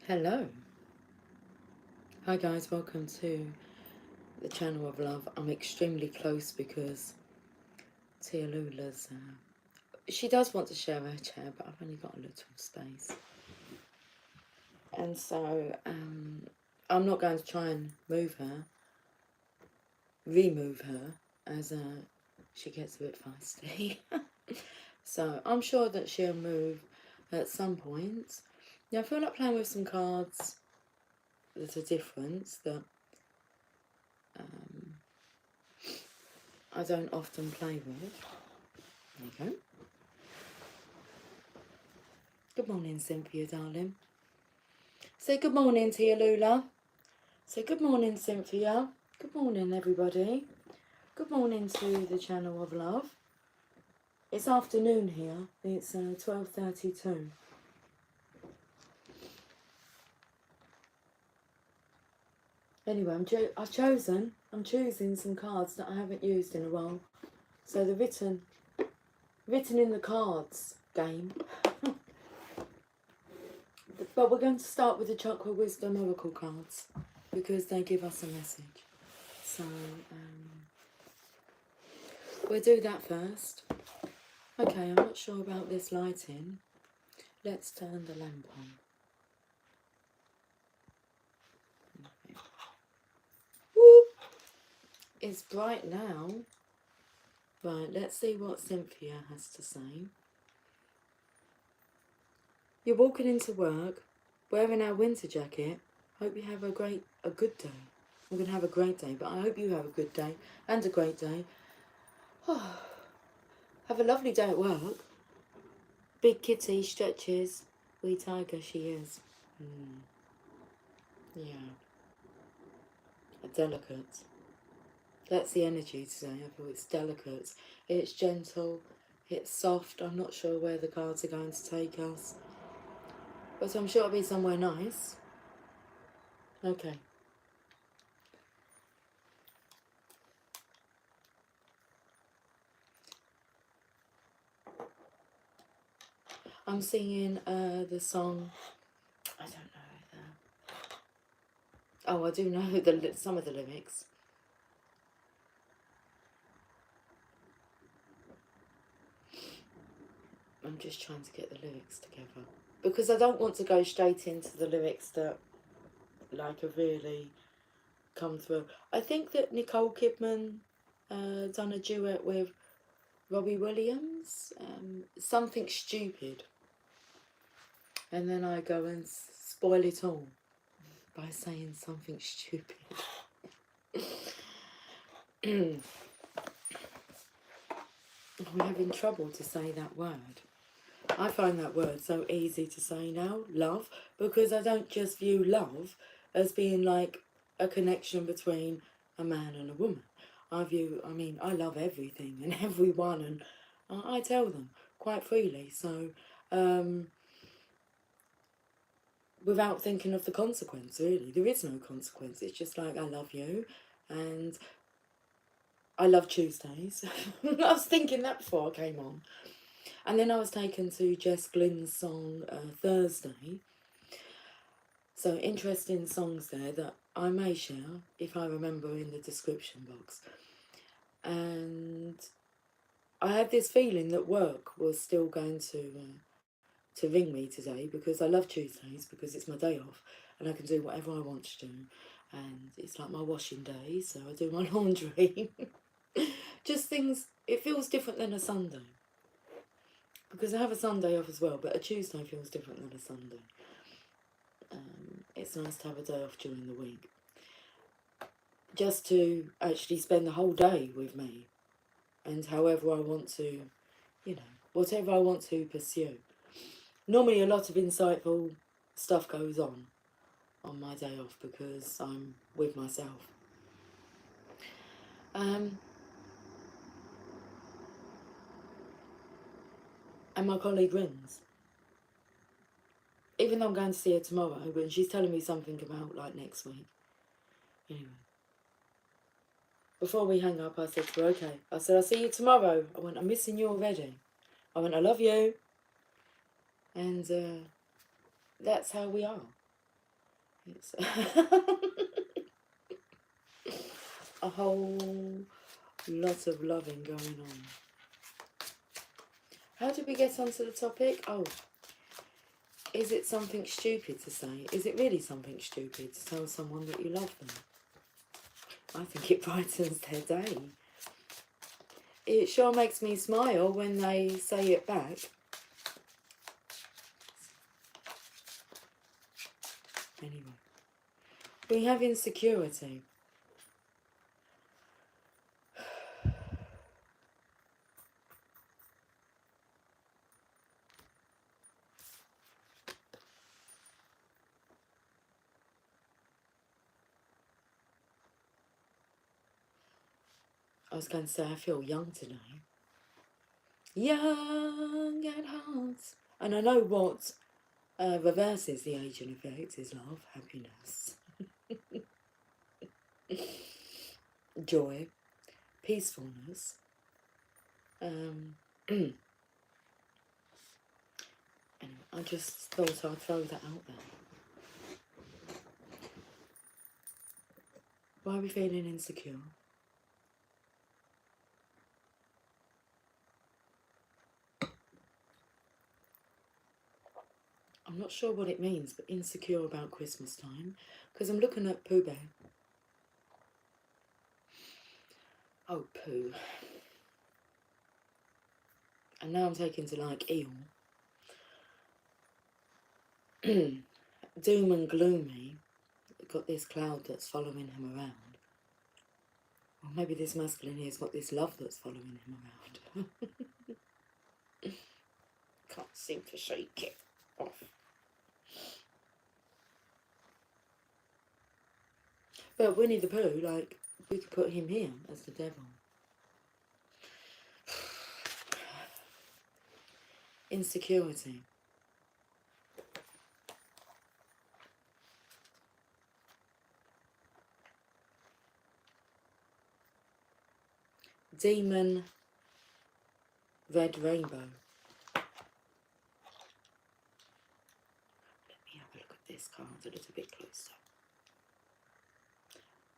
Hello. Hi guys, welcome to the channel of love. I'm extremely close because Tia Lula's, she does want to share her chair, but I've only got a little space. And so I'm not going to try and remove her, as she gets a bit feisty. So I'm sure that she'll move at some point. Yeah, I feel like playing with some cards. There's a difference that I don't often play with. There you go. Good morning, Cynthia, darling. Say good morning to you, Lula. Say good morning, Cynthia. Good morning, everybody. Good morning to the channel of love. It's afternoon here. It's 12:32. Anyway, I'm choosing some cards that I haven't used in a while. So the written in the cards game. But we're going to start with the Chakra Wisdom Oracle cards because they give us a message. So we'll do that first. Okay, I'm not sure about this lighting. Let's turn the lamp on. Okay. Whoop. It's bright now. Right, let's see what Cynthia has to say. You're walking into work, wearing our winter jacket. Hope you have a good day. I'm going to have a great day, but I hope you have a good day and a great day. Oh, have a lovely day at work. Big kitty stretches. Wee tiger she is. Yeah. A delicate. That's the energy today. I feel it's delicate. It's gentle. It's soft. I'm not sure where the cards are going to take us. But I'm sure it'll be somewhere nice. Okay. I'm singing the song. I don't know. Oh, I do know some of the lyrics. I'm just trying to get the lyrics together because I don't want to go straight into the lyrics that like have really come through. I think that Nicole Kidman done a duet with Robbie Williams, Something Stupid, and then I go and spoil it all by saying something stupid. I'm having trouble to say that word. I find that word so easy to say now, love, because I don't just view love as being like a connection between a man and a woman. I love everything and everyone, and I tell them quite freely. So, without thinking of the consequence, really, there is no consequence. It's just like, I love you, and I love Tuesdays. I was thinking that before I came on. And then I was taken to Jess Glynne's song Thursday. So interesting songs there that I may share if I remember in the description box. And I had this feeling that work was still going to ring me today because I love Tuesdays because it's my day off and I can do whatever I want to do. And it's like my washing day, so I do my laundry. Just things, it feels different than a Sunday. Because I have a Sunday off as well, but a Tuesday feels different than a Sunday. It's nice to have a day off during the week. Just to actually spend the whole day with me. And however I want to, whatever I want to pursue. Normally a lot of insightful stuff goes on my day off because I'm with myself. And my colleague rings. Even though I'm going to see her tomorrow, but she's telling me something about like next week. Anyway. Before we hang up, I said to her, okay. I said, I'll see you tomorrow. I went, I'm missing you already. I went, I love you. And that's how we are. It's a whole lot of loving going on. How did we get onto the topic? Oh, is it something stupid to say? Is it really something stupid to tell someone that you love them? I think it brightens their day. It sure makes me smile when they say it back. Anyway, we have insecurity. I was going to say I feel young today. Young at heart. And I know what reverses the aging effect is love, happiness, joy, peacefulness. Anyway, I just thought I'd throw that out there. Why are we feeling insecure? I'm not sure what it means, but insecure about Christmas time, because I'm looking at Pooh Bear. Oh, Pooh. And now I'm taken to like Eel. Doom and gloomy. Got this cloud that's following him around. Or maybe this masculine here's got this love that's following him around. Can't seem to shake it off. But Winnie the Pooh, like, we could put him here as the devil. Insecurity. Demon Red Rainbow. Let me have a look at this card a little bit closer.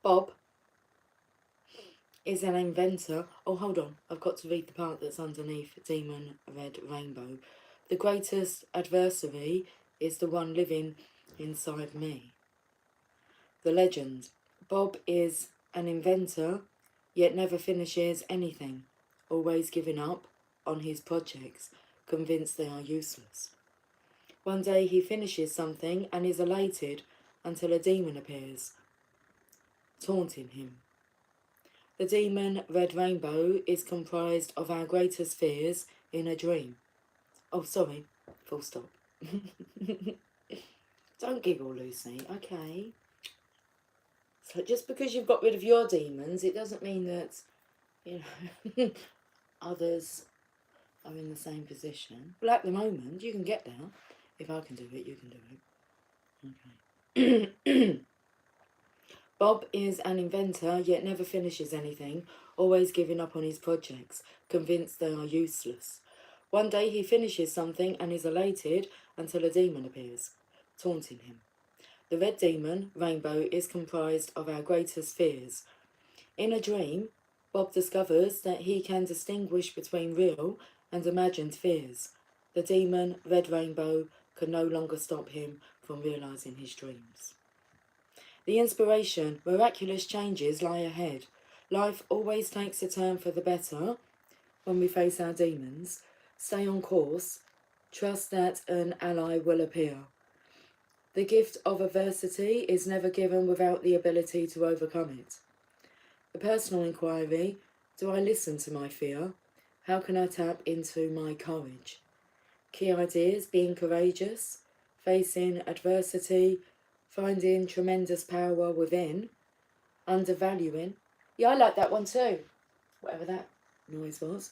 Bob is an inventor. Oh, hold on. I've got to read the part that's underneath Demon Red Rainbow. The greatest adversary is the one living inside me. The legend. Bob is an inventor, yet never finishes anything, always giving up on his projects, convinced they are useless. One day he finishes something and is elated until a demon appears, taunting him. The demon Red Rainbow is comprised of our greatest fears in a dream. Oh, sorry, full stop. Don't giggle, Lucy, okay? So just because you've got rid of your demons, it doesn't mean that, you know, others are in the same position. Well, at the moment, you can get there. If I can do it, you can do it. Okay. Bob is an inventor, yet never finishes anything, always giving up on his projects, convinced they are useless. One day he finishes something and is elated until a demon appears, taunting him. The red demon, Rainbow, is comprised of our greatest fears. In a dream, Bob discovers that he can distinguish between real and imagined fears. The demon, Red Rainbow, can no longer stop him from realising his dreams. The inspiration, miraculous changes lie ahead. Life always takes a turn for the better when we face our demons. Stay on course. Trust that an ally will appear. The gift of adversity is never given without the ability to overcome it. The personal inquiry, do I listen to my fear? How can I tap into my courage? Key ideas, being courageous, facing adversity, finding tremendous power within, undervaluing. Yeah, I like that one too, whatever that noise was.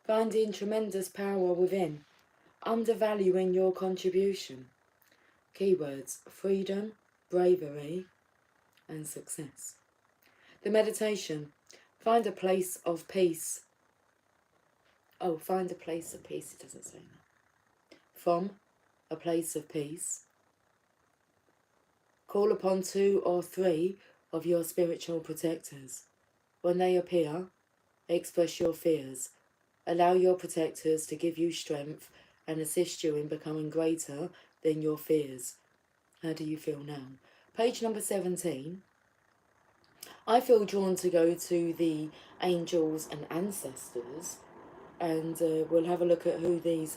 Finding tremendous power within, undervaluing your contribution. Keywords, freedom, bravery, and success. The meditation, find a place of peace. Oh, find a place of peace, it doesn't say that. From a place of peace. Call upon 2 or 3 of your spiritual protectors. When they appear, express your fears. Allow your protectors to give you strength and assist you in becoming greater than your fears. How do you feel now? Page number 17. I feel drawn to go to the angels and ancestors, and we'll have a look at who these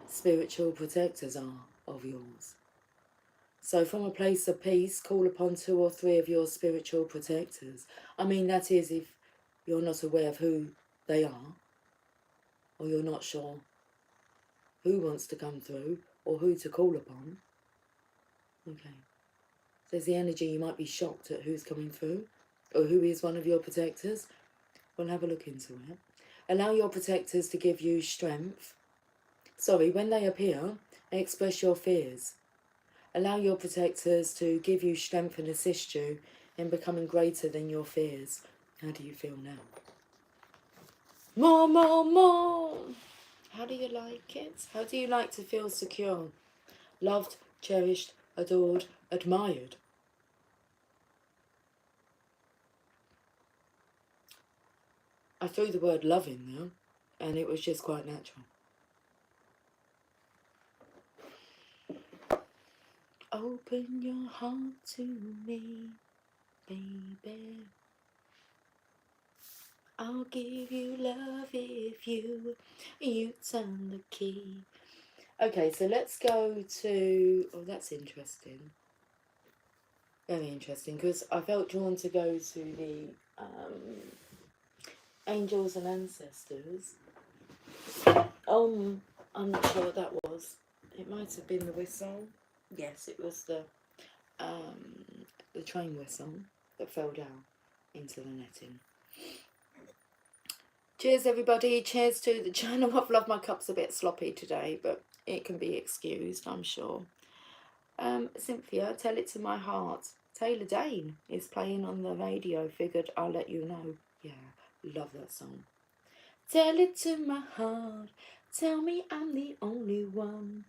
spiritual protectors are of yours. So from a place of peace, call upon 2 or 3 of your spiritual protectors. I mean, that is if you're not aware of who they are, or you're not sure who wants to come through or who to call upon. Okay. There's the energy, you might be shocked at who's coming through or who is one of your protectors. We'll have a look into it. Allow your protectors to give you strength. Sorry, when they appear, express your fears. Allow your protectors to give you strength and assist you in becoming greater than your fears. How do you feel now? More, more, more! How do you like it? How do you like to feel secure? Loved, cherished, adored, admired? I threw the word love in there, and it was just quite natural. Open your heart to me, baby. I'll give you love if you turn the key. Okay, so let's go to... Oh, that's interesting. Very interesting, because I felt drawn to go to the angels and ancestors. I'm not sure what that was. It might have been the whistle. Yes, it was the train whistle that fell down into the netting. Cheers everybody, cheers to the channel. I've loved my cup's a bit sloppy today, but it can be excused, I'm sure. Cynthia, Tell It to My Heart. Taylor Dane is playing on the radio, figured I'll let you know. Yeah, love that song. Tell it to my heart, tell me I'm the only one.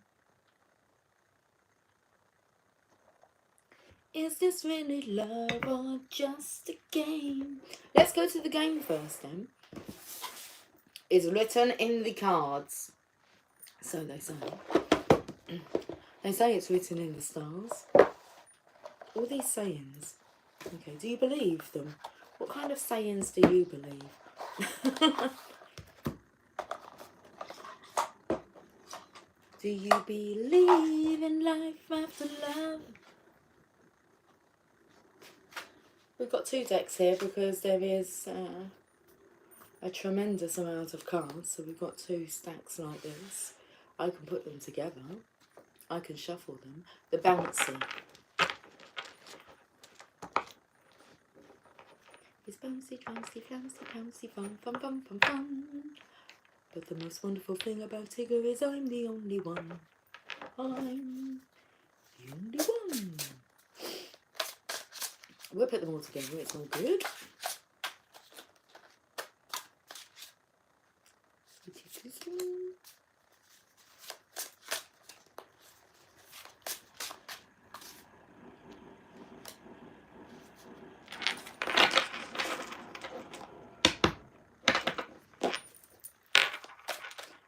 Is this really love or just a game? Let's go to the game first then. It's written in the cards. So they say. They say it's written in the stars. All these sayings. Okay, do you believe them? What kind of sayings do you believe? Do you believe in life after love? We've got 2 decks here because there is a tremendous amount of cards. So we've got 2 stacks like this. I can put them together. I can shuffle them. The bouncy. It's bouncy, bouncy, bouncy, bouncy, fun, fun, fun, fun, fun. But the most wonderful thing about Tigger is I'm the only one. I'm the only one. We'll put them all together, it's all good.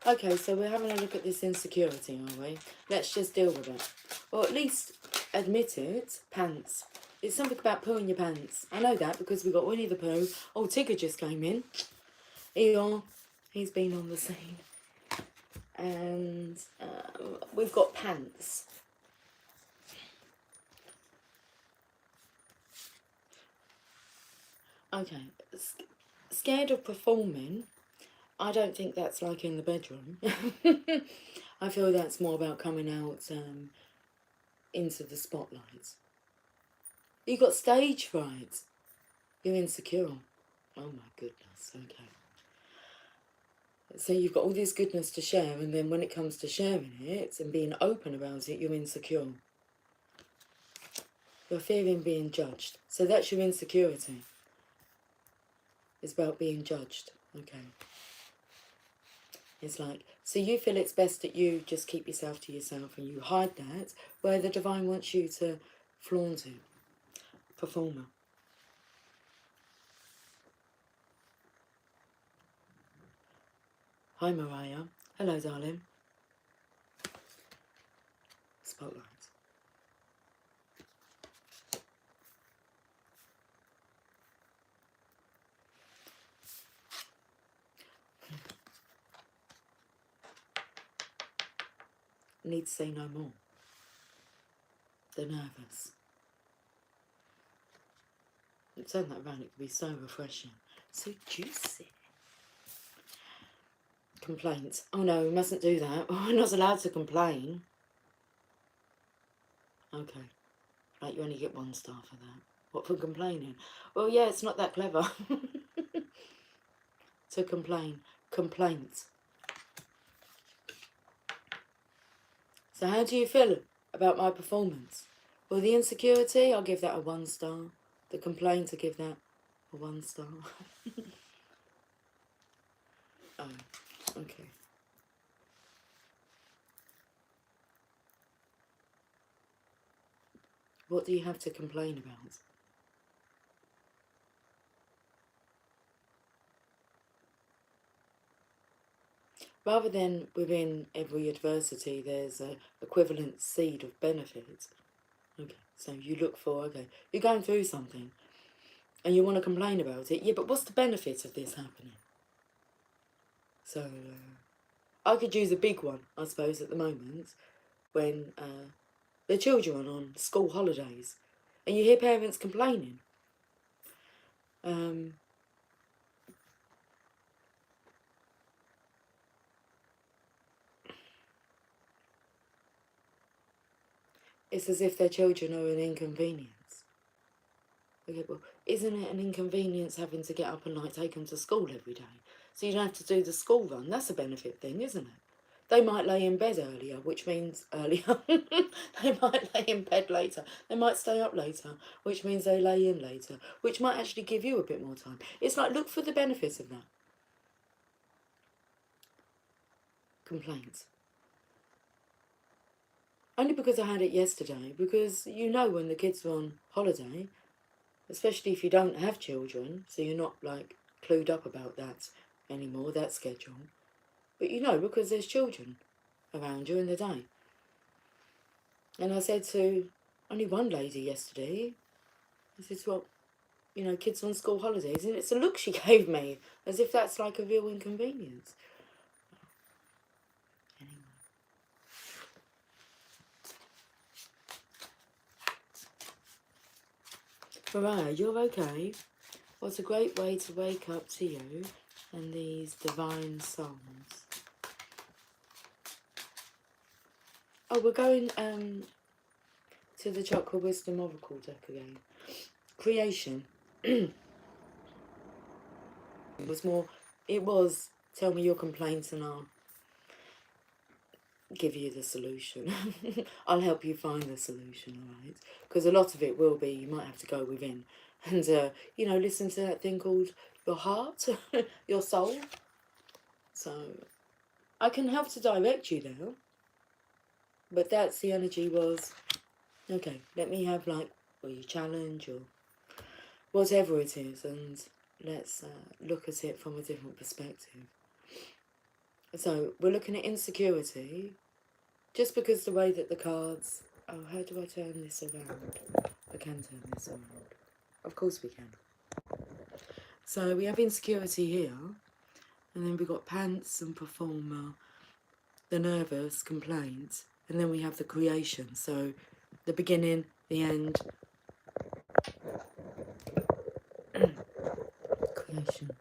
Okay, so we're having a look at this insecurity, are we? Let's just deal with it. Or at least admit it. Pants. It's something about pooing your pants. I know that because we got Winnie the Pooh. Oh, Tigger just came in. Eeyore, he's been on the scene. And we've got pants. Okay, scared of performing. I don't think that's like in the bedroom. I feel that's more about coming out into the spotlight. You got stage fright. You're insecure. Oh my goodness, okay. So you've got all this goodness to share, and then when it comes to sharing it and being open about it, you're insecure. You're fearing being judged. So that's your insecurity. It's about being judged. Okay. It's like, so you feel it's best that you just keep yourself to yourself and you hide that, where the divine wants you to Flaunt it. Performer. Hi Mariah. Hello darling. Spotlight. Need to say no more. They're nervous. Turn that around, it could be so refreshing. So juicy. Complaints. Oh no, we mustn't do that. We're not allowed to complain. Okay. Right, you only get 1 star for that. What, for complaining? Well, yeah, it's not that clever. To complain. Complaints. So how do you feel about my performance? Well, the insecurity, I'll give that a 1 star. The complaint, I give that a 1 star. Oh, okay. What do you have to complain about? Rather than within every adversity, there's a equivalent seed of benefit. Okay, so you look for, okay, you're going through something and you want to complain about it. Yeah, but what's the benefit of this happening? So, I could use a big one, I suppose, at the moment, when the children are on school holidays and you hear parents complaining. It's as if their children are an inconvenience. Okay, well, isn't it an inconvenience having to get up at night, take them to school every day? So you don't have to do the school run. That's a benefit thing, isn't it? They might lay in bed earlier, which means earlier. They might lay in bed later. They might stay up later, which means they lay in later, which might actually give you a bit more time. It's like, look for the benefits of that. Complaints. Only because I had it yesterday, because you know when the kids are on holiday, especially if you don't have children, so you're not like clued up about that anymore, that schedule. But you know, because there's children around during the day. And I said to only one lady yesterday, I said, well, you know, kids on school holidays, and it's a look she gave me, as if that's like a real inconvenience. Anyway. Mariah, you're okay. What a great way to wake up to you and these divine songs. Oh, we're going to the Chakra Wisdom Oracle deck again. Creation. It was tell me your complaints and I'll give you the solution. I'll help you find the solution, alright? Because a lot of it will be, you might have to go within and, you know, listen to that thing called your heart, your soul. So, I can help to direct you there. But that's the energy was, okay, let me have like, well, your challenge or whatever it is, and let's look at it from a different perspective. So, we're looking at insecurity, just because the way that the cards... Oh, how do I turn this around? I can turn this around. Of course we can. So, we have insecurity here, and then we've got pants and performer, the nervous, complaint, and then we have the creation. So, the beginning, the end, creation.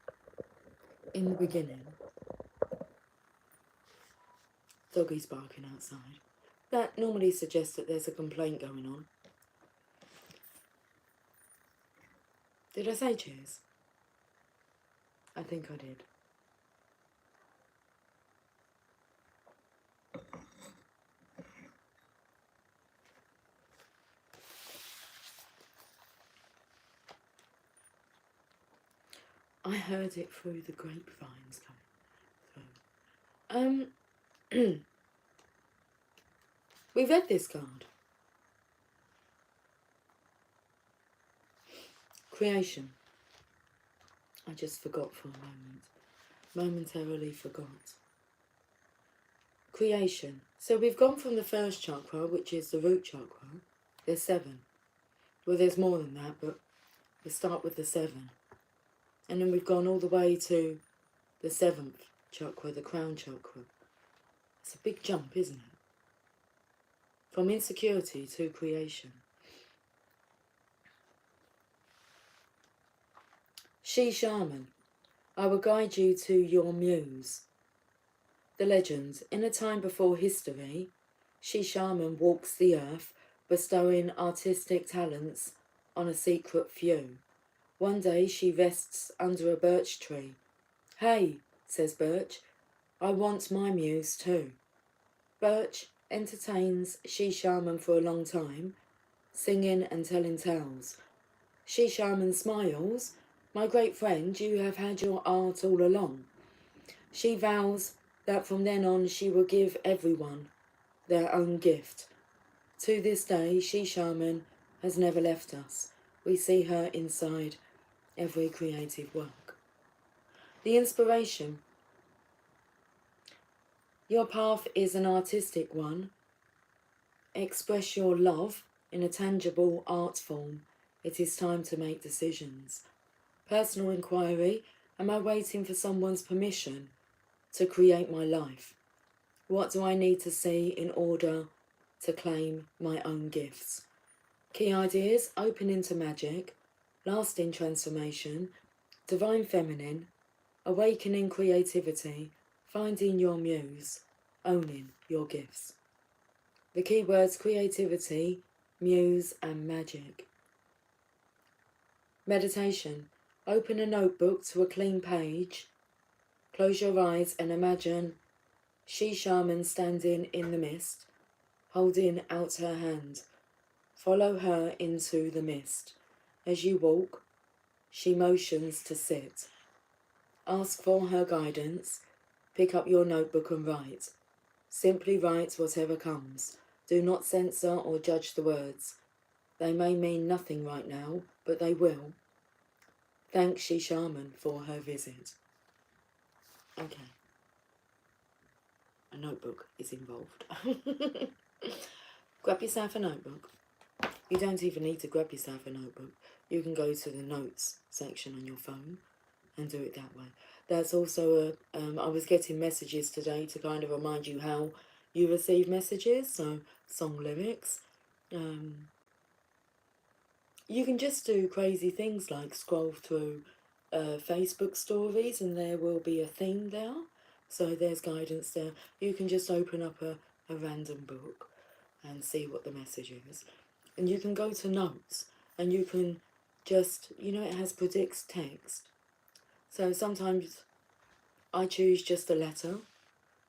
In the beginning, doggies barking outside. That normally suggests that there's a complaint going on. Did I say cheers? I think I did. I heard it through the grapevines coming through. We read this card. Creation. I just forgot for a moment. Momentarily forgot. Creation. So we've gone from the first chakra, which is the root chakra. There's 7. Well, there's more than that, but we'll start with the 7. And then we've gone all the way to the 7th chakra, the crown chakra. It's a big jump, isn't it? From insecurity to creation. She Shaman. I will guide you to your muse. The legend. In a time before history, She Shaman walks the earth, bestowing artistic talents on a secret few. One day she rests under a birch tree. Hey, says Birch, I want my muse too. Birch entertains She Shaman for a long time, singing and telling tales. She Shaman smiles. My great friend, you have had your art all along. She vows that from then on she will give everyone their own gift. To this day, She Shaman has never left us. We see her inside every creative work. The inspiration. Your path is an artistic one. Express your love in a tangible art form. It is time to make decisions. Personal inquiry. Am I waiting for someone's permission to create my life? What do I need to see in order to claim my own gifts? Key ideas. Open into magic. Lasting transformation. Divine feminine. Awakening creativity. Finding your muse. Owning your gifts. The keywords creativity, muse and magic. Meditation. Open a notebook to a clean page. Close your eyes and imagine She Shaman standing in the mist, holding out her hand. Follow her into the mist. As you walk, she motions to sit. Ask for her guidance. Pick up your notebook and write. Simply write whatever comes. Do not censor or judge the words. They may mean nothing right now, but they will. Thank She Shaman for her visit. Okay. A notebook is involved. Grab yourself a notebook. You don't even need to grab yourself a notebook. You can go to the notes section on your phone and do it that way. That's also I was getting messages today to kind of remind you how you receive messages, so song lyrics. You can just do crazy things like scroll through Facebook stories and there will be a theme there. So there's guidance there. You can just open up a random book and see what the message is. And you can go to notes and you can just, it has predicts text. So sometimes I choose just a letter,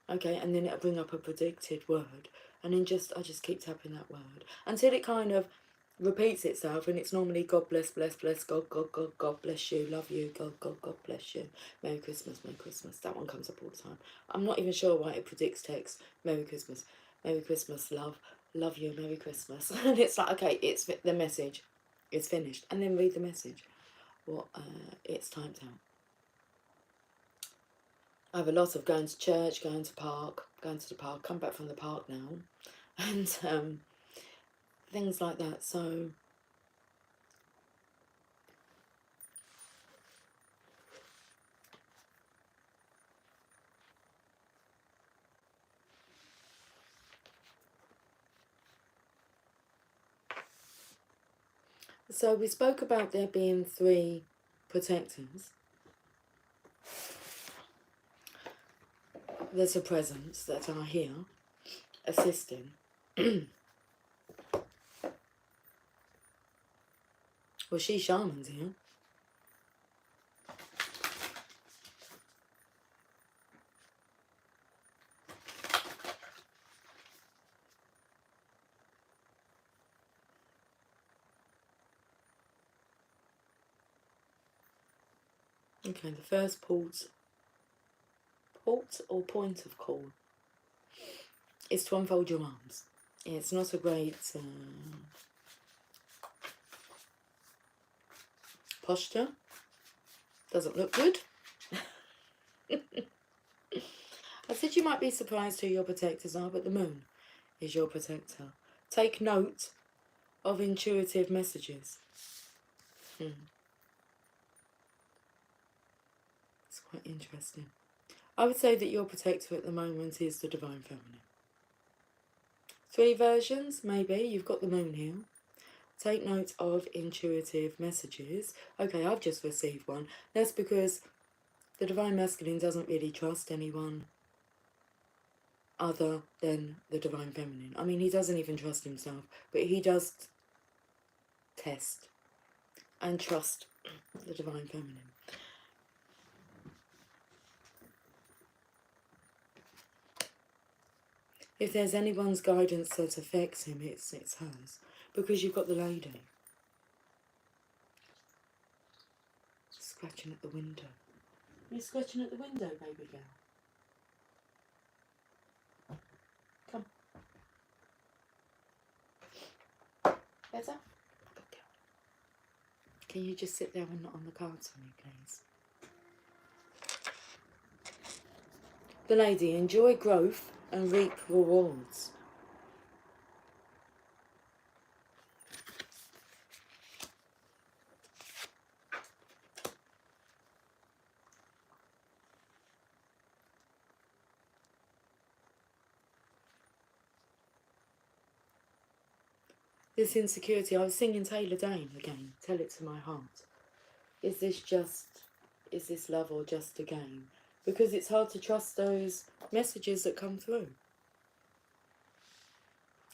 okay, and then it'll bring up a predicted word. And then I just keep tapping that word until it kind of repeats itself, and it's normally God bless, bless, bless, God, God, God, God bless you, love you, God, God, God bless you, Merry Christmas, Merry Christmas. That one comes up all the time. I'm not even sure why it predicts text. Merry Christmas, love you, Merry Christmas. And it's like, okay, it's the message, it's finished, and then read the message. Well, it's typed out. I have a lot of going to church, going to the park, come back from the park now, and things like that. So we spoke about there being 3 protectors. There's a presence that are here, assisting. Well, She Shaman's here. Okay, the first port or point of call is to unfold your arms. It's not a great Posture doesn't look good. I said you might be surprised who your protectors are, but the moon is your protector. Take note of intuitive messages. It's quite interesting. I would say that your protector at the moment is the Divine Feminine. 3 versions, maybe. You've got the moon here. Take note of intuitive messages. Okay, I've just received one. That's because the Divine Masculine doesn't really trust anyone other than the Divine Feminine. I mean, he doesn't even trust himself, but he does test and trust the Divine Feminine. If there's anyone's guidance that affects him, it's hers. Because you've got the lady. Scratching at the window. Are you scratching at the window, baby girl? Come. Better? Good girl. Can you just sit there and not on the cards for me, please? The lady, enjoy growth and reap rewards. This insecurity, I was singing Taylor Dane again, Tell It to My Heart. Is this love or just a game? Because it's hard to trust those messages that come through.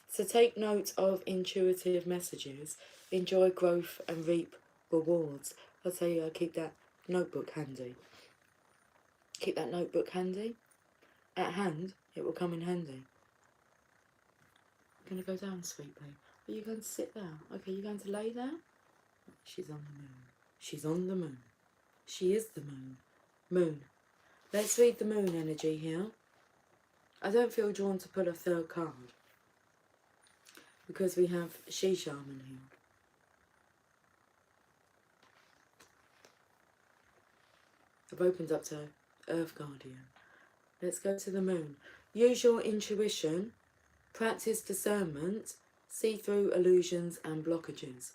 So take note of intuitive messages, enjoy growth and reap rewards. I'll tell you, keep that notebook handy. Keep that notebook handy. At hand, it will come in handy. I'm going to go down, sweet babe. Are you going to sit there? Okay, you're going to lay there? She's on the moon. She's on the moon. She is the moon. Moon. Let's read the moon energy here. I don't feel drawn to pull a 3rd card because we have She Shaman here. I've opened up to Earth Guardian. Let's go to the moon. Use your intuition, practice discernment, see through illusions and blockages.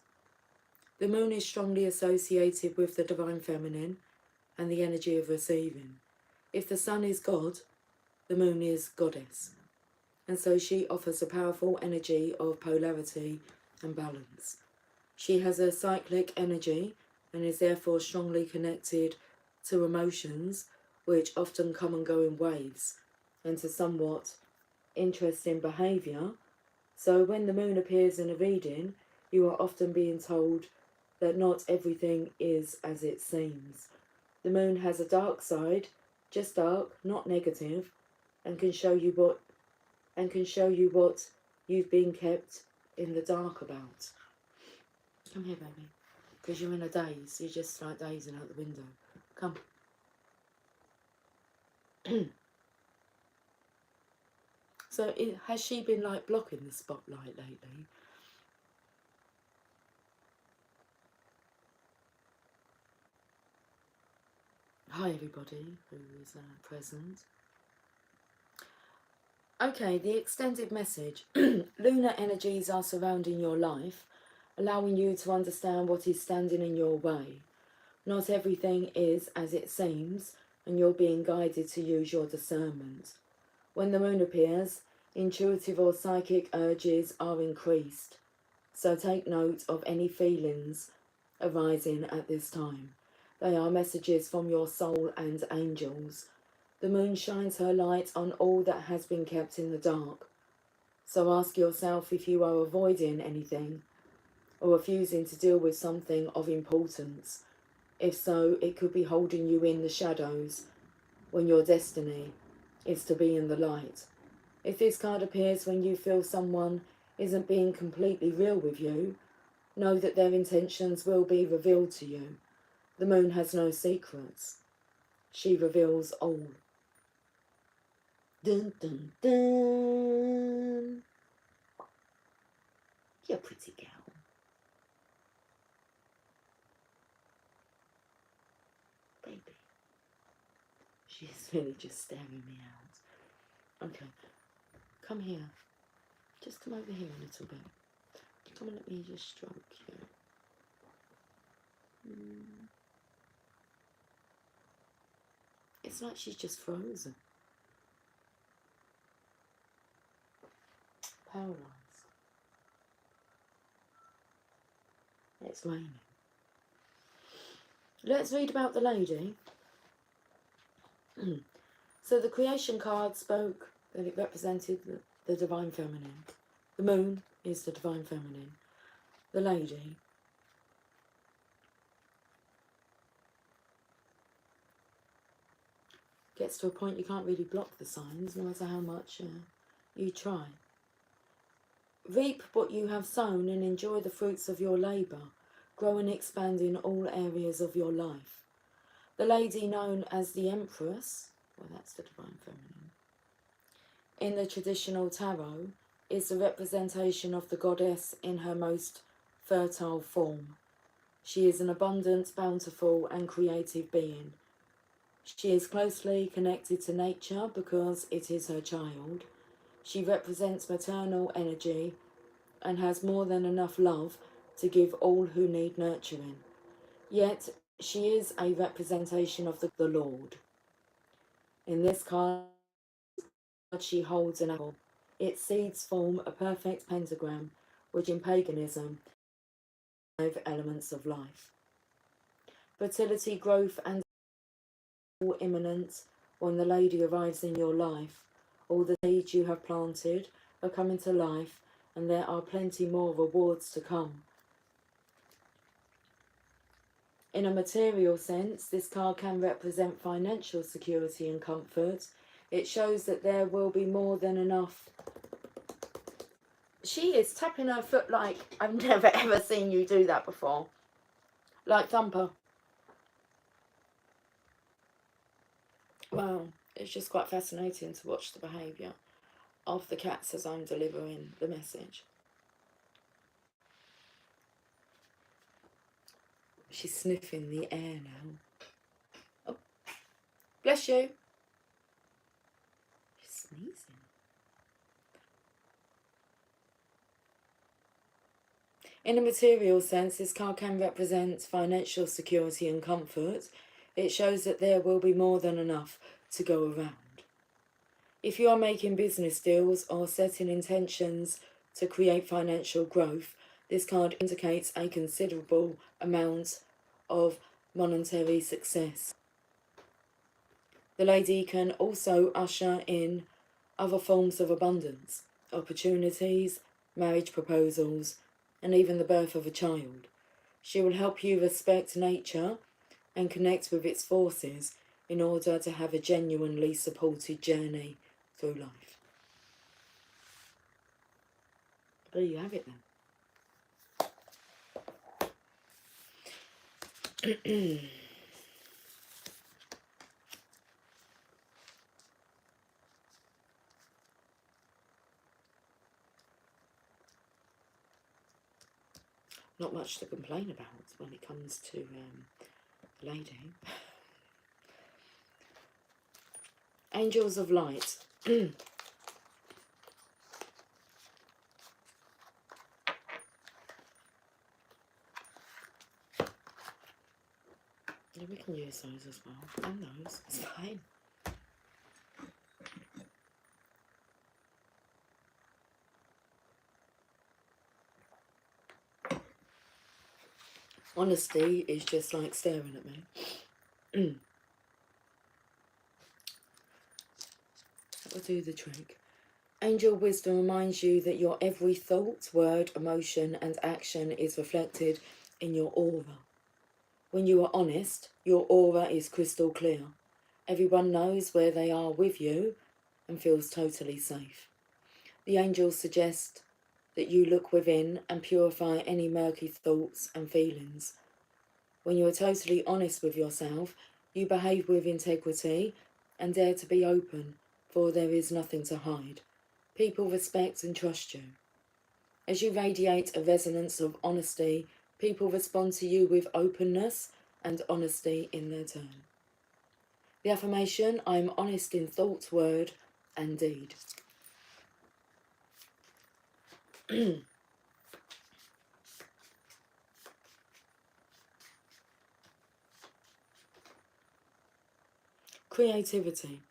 The moon is strongly associated with the Divine Feminine and the energy of receiving. If the sun is God, the moon is Goddess. And so she offers a powerful energy of polarity and balance. She has a cyclic energy and is therefore strongly connected to emotions, which often come and go in waves, and to somewhat interesting behaviour. So when the moon appears in a reading, you are often being told that not everything is as it seems. The moon has a dark side, just dark, not negative, and can show you what you've been kept in the dark about. Come here, baby, because you're in a daze. You're just like dazing out the window. Come. So has she been like blocking the spotlight lately? Hi everybody who is present. Okay, the extended message. Lunar energies are surrounding your life, allowing you to understand what is standing in your way. Not everything is as it seems, and you're being guided to use your discernment. When the moon appears, intuitive or psychic urges are increased. So take note of any feelings arising at this time. They are messages from your soul and angels. The moon shines her light on all that has been kept in the dark. So ask yourself if you are avoiding anything or refusing to deal with something of importance. If so, it could be holding you in the shadows when your destiny is to be in the light. If this card appears when you feel someone isn't being completely real with you, know that their intentions will be revealed to you. The moon has no secrets. She reveals all. Dun dun dun. You're a pretty girl. really just staring me out. Okay, come here. Just come over here a little bit. Come and let me just stroke you. It's like she's just frozen. Paralysed. It's raining. Let's read about the lady. So the creation card spoke that it represented the divine feminine. The moon is the divine feminine. The lady gets to a point you can't really block the signs, no matter how much you try. Reap what you have sown and enjoy the fruits of your labour. Grow and expand in all areas of your life. The lady known as the Empress, well, that's the divine feminine, in the traditional tarot, is the representation of the goddess in her most fertile form. She is an abundant, bountiful and creative being. She is closely connected to nature because it is her child. She represents maternal energy and has more than enough love to give all who need nurturing. Yet, she is a representation of the Lord. In this card, she holds an apple. Its seeds form a perfect pentagram, which in paganism are 5 elements of life. Fertility, growth, and all imminent when the lady arrives in your life. All the seeds you have planted are coming to life, and there are plenty more rewards to come. In a material sense, this card can represent financial security and comfort. It shows that there will be more than enough. She is tapping her foot like I've never ever seen you do that before. Like Thumper. Wow, it's just quite fascinating to watch the behaviour of the cats as I'm delivering the message. She's sniffing the air now. Oh, bless you. She's sneezing. In a material sense, this card can represent financial security and comfort. It shows that there will be more than enough to go around. If you are making business deals or setting intentions to create financial growth, this card indicates a considerable amount of monetary success. The lady can also usher in other forms of abundance, opportunities, marriage proposals, and even the birth of a child. She will help you respect nature and connect with its forces in order to have a genuinely supported journey through life. There you have it then. Not much to complain about when it comes to lady. Angels of light. Yeah, we can use those as well. And those, it's fine. Honesty is just like staring at me. That will do the trick. Angel wisdom reminds you that your every thought, word, emotion and action is reflected in your aura. When you are honest, your aura is crystal clear. Everyone knows where they are with you and feels totally safe. The angels suggest that you look within and purify any murky thoughts and feelings. When you are totally honest with yourself, you behave with integrity and dare to be open, for there is nothing to hide. People respect and trust you. As you radiate a resonance of honesty, people respond to you with openness and honesty in their turn. The affirmation, I am honest in thought, word and deed. Creativity.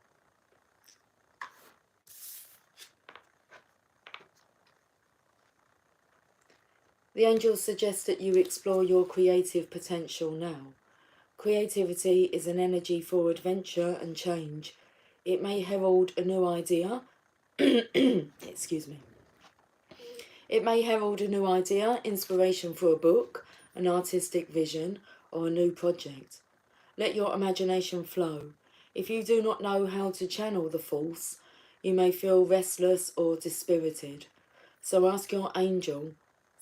The angels suggest that you explore your creative potential now. Creativity is an energy for adventure and change. It may herald a new idea. Excuse me. It may herald a new idea, inspiration for a book, an artistic vision, or a new project. Let your imagination flow. If you do not know how to channel the force, you may feel restless or dispirited. So ask your angel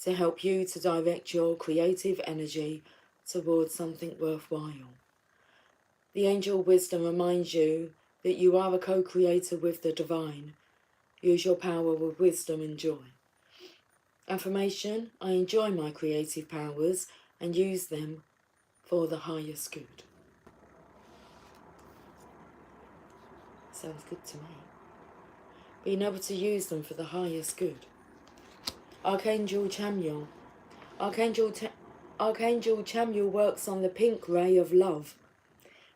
to help you to direct your creative energy towards something worthwhile. The angel wisdom reminds you that you are a co-creator with the divine. Use your power with wisdom and joy. Affirmation, I enjoy my creative powers and use them for the highest good. Sounds good to me. Being able to use them for the highest good. Archangel Chamuel. Archangel Chamuel works on the pink ray of love,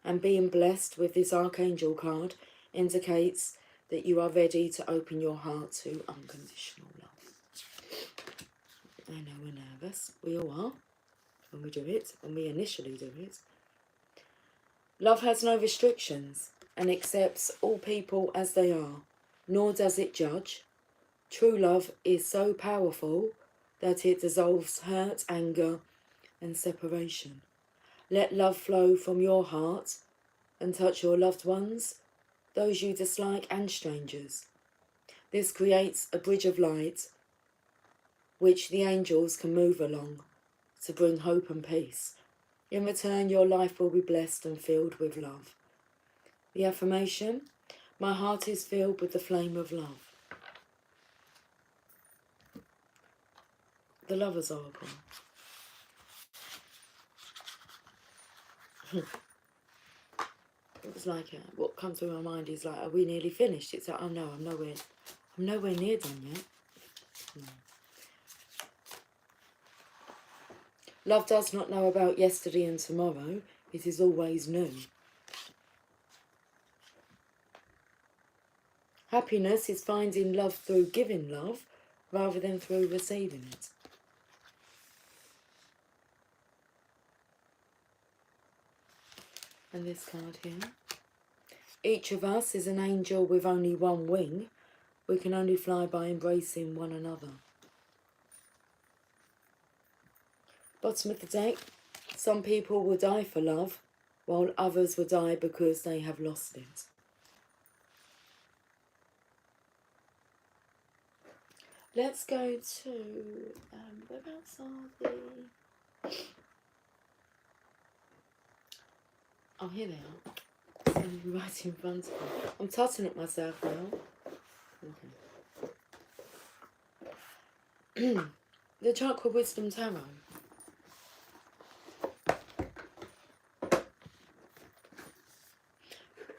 and being blessed with this Archangel card indicates that you are ready to open your heart to unconditional love. I know we're nervous, we all are, when we do it, when we initially do it. Love has no restrictions and accepts all people as they are, nor does it judge. True love is so powerful that it dissolves hurt, anger, and separation. Let love flow from your heart and touch your loved ones, those you dislike and strangers. This creates a bridge of light which the angels can move along to bring hope and peace. In return, your life will be blessed and filled with love. The affirmation, my heart is filled with the flame of love. The Lover's Oracle. It was like, what comes to my mind is like, are we nearly finished? It's like, oh no, I'm nowhere near done yet. No. Love does not know about yesterday and tomorrow. It is always new. Happiness is finding love through giving love rather than through receiving it. And this card here. Each of us is an angel with only one wing. We can only fly by embracing one another. Bottom of the deck. Some people will die for love, while others will die because they have lost it. Let's go to, whereabouts are the... Oh, here they are. Standing right in front of me. I'm tutting at myself now. Okay. The Chakra Wisdom Tarot.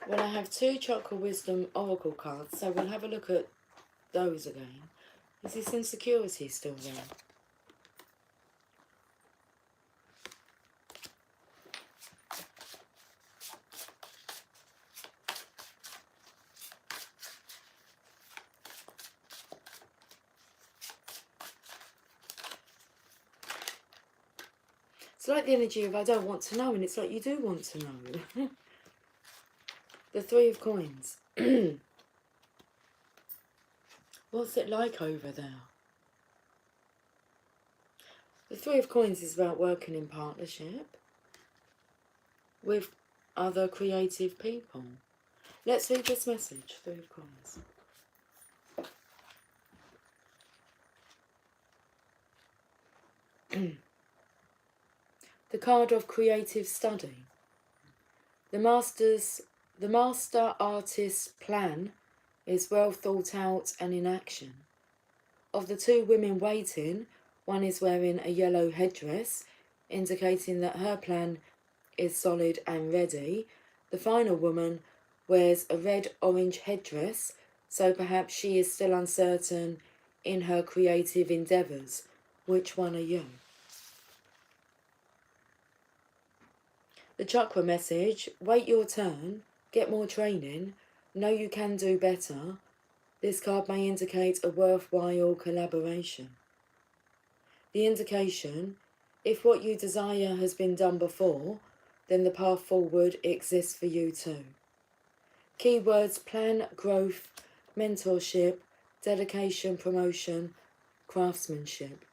Well, I have 2 Chakra Wisdom Oracle cards, so we'll have a look at those again. Is this insecurity still there? It's like the energy of I don't want to know, and it's like you do want to know. The 3 of Coins. What's it like over there? The 3 of Coins is about working in partnership with other creative people. Let's read this message, 3 of Coins. The card of creative study. The master artist's plan is well thought out and in action. Of the 2 women waiting, one is wearing a yellow headdress, indicating that her plan is solid and ready. The final woman wears a red-orange headdress, so perhaps she is still uncertain in her creative endeavours. Which one are you? The chakra message: wait your turn, get more training, know you can do better. This card may indicate a worthwhile collaboration. The indication: if what you desire has been done before, then the path forward exists for you too. Keywords: plan, growth, mentorship, dedication, promotion, craftsmanship.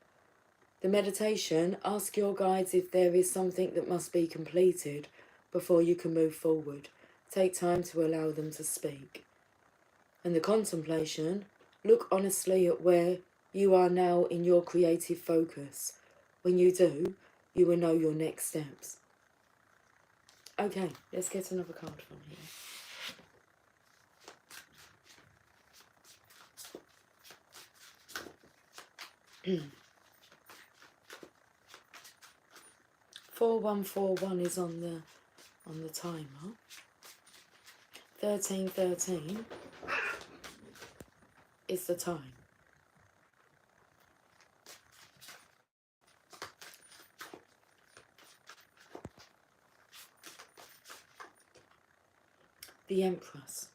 The meditation: ask your guides if there is something that must be completed before you can move forward. Take time to allow them to speak. And the contemplation: look honestly at where you are now in your creative focus. When you do, you will know your next steps. Okay, let's get another card from here. 4141 is on the timer. 1313 is the time. The Empress.